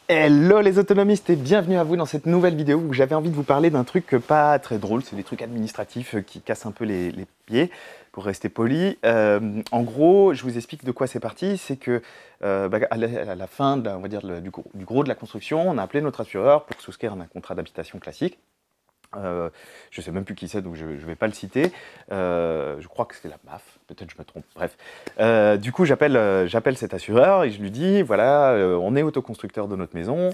Hello les autonomistes et bienvenue à vous dans cette nouvelle vidéo où j'avais envie de vous parler d'un truc pas très drôle, c'est des trucs administratifs qui cassent un peu les pieds, pour rester poli. En gros, je vous explique de quoi c'est parti, c'est que à la fin on va dire, du gros de la construction, on a appelé notre assureur pour souscrire un contrat d'habitation classique. Je ne sais même plus qui c'est, donc je ne vais pas le citer. Je crois que c'est la MAF, peut-être je me trompe, bref. Du coup, j'appelle cet assureur et je lui dis, voilà, on est autoconstructeur de notre maison,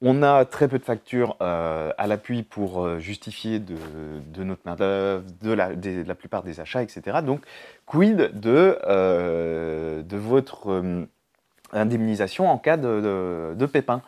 on a très peu de factures à l'appui pour justifier de notre main-d'œuvre, de la plupart des achats, etc. Donc, quid de votre indemnisation en cas de pépin?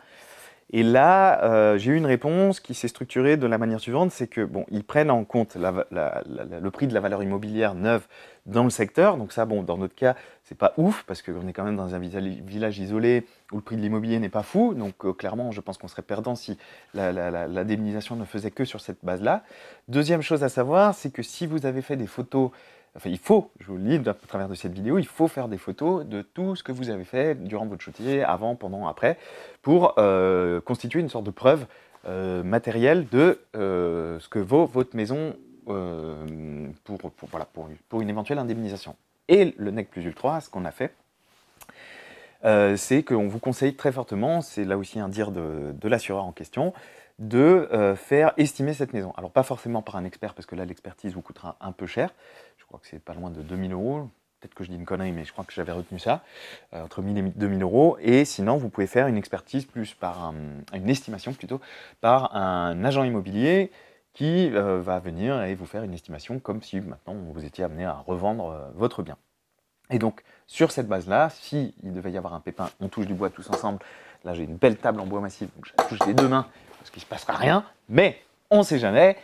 Et là, j'ai eu une réponse qui s'est structurée de la manière suivante, c'est que bon, ils prennent en compte le prix de la valeur immobilière neuve dans le secteur. Donc ça, bon, dans notre cas, c'est pas ouf parce qu'on est quand même dans un village isolé où le prix de l'immobilier n'est pas fou. Donc clairement, je pense qu'on serait perdant si l'indemnisation ne faisait que sur cette base-là. Deuxième chose à savoir, c'est que si vous avez fait des photos. Enfin, il faut, je vous le dis à travers de cette vidéo, il faut faire des photos de tout ce que vous avez fait durant votre chantier, avant, pendant, après, pour constituer une sorte de preuve matérielle de ce que vaut votre maison pour une éventuelle indemnisation. Et le nec plus ultra, ce qu'on a fait, c'est qu'on vous conseille très fortement, c'est là aussi un dire de l'assureur en question, de faire estimer cette maison. Alors pas forcément par un expert, parce que là l'expertise vous coûtera un peu cher, je crois que c'est pas loin de 2000 €, peut-être que je dis une connerie, mais je crois que j'avais retenu ça, entre 1000 et 2000 €, et sinon vous pouvez faire une expertise plus par une estimation plutôt, par un agent immobilier qui va venir et vous faire une estimation comme si maintenant vous étiez amené à revendre votre bien. Et donc, sur cette base-là, s'il devait y avoir un pépin, on touche du bois tous ensemble. Là, j'ai une belle table en bois massif, donc je la touche les deux mains, parce qu'il ne se passera rien. Mais, on ne sait jamais,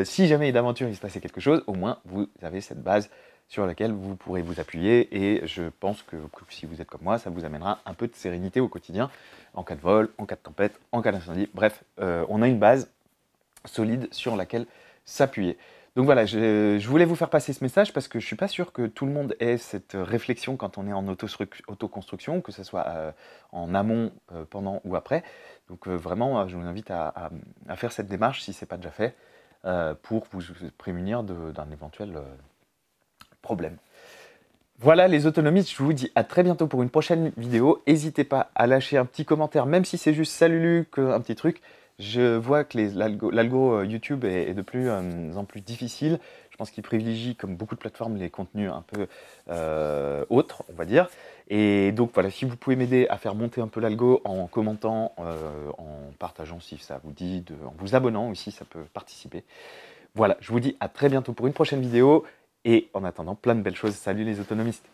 si jamais d'aventure il se passait quelque chose, au moins, vous avez cette base sur laquelle vous pourrez vous appuyer. Et je pense que si vous êtes comme moi, ça vous amènera un peu de sérénité au quotidien, en cas de vol, en cas de tempête, en cas d'incendie. Bref, on a une base solide sur laquelle s'appuyer. Donc voilà, je voulais vous faire passer ce message parce que je ne suis pas sûr que tout le monde ait cette réflexion quand on est en autoconstruction, que ce soit en amont, pendant ou après. Donc vraiment, je vous invite à faire cette démarche si ce n'est pas déjà fait, pour vous prémunir d'un éventuel problème. Voilà les autonomistes, je vous dis à très bientôt pour une prochaine vidéo. N'hésitez pas à lâcher un petit commentaire, même si c'est juste salut Luc, un petit truc. Je vois que l'algo YouTube est de plus en plus difficile. Je pense qu'il privilégie, comme beaucoup de plateformes, les contenus un peu autres, on va dire. Et donc voilà, si vous pouvez m'aider à faire monter un peu l'algo en commentant, en partageant si ça vous dit, en vous abonnant aussi, ça peut participer. Voilà, je vous dis à très bientôt pour une prochaine vidéo. Et en attendant, plein de belles choses. Salut les autonomistes!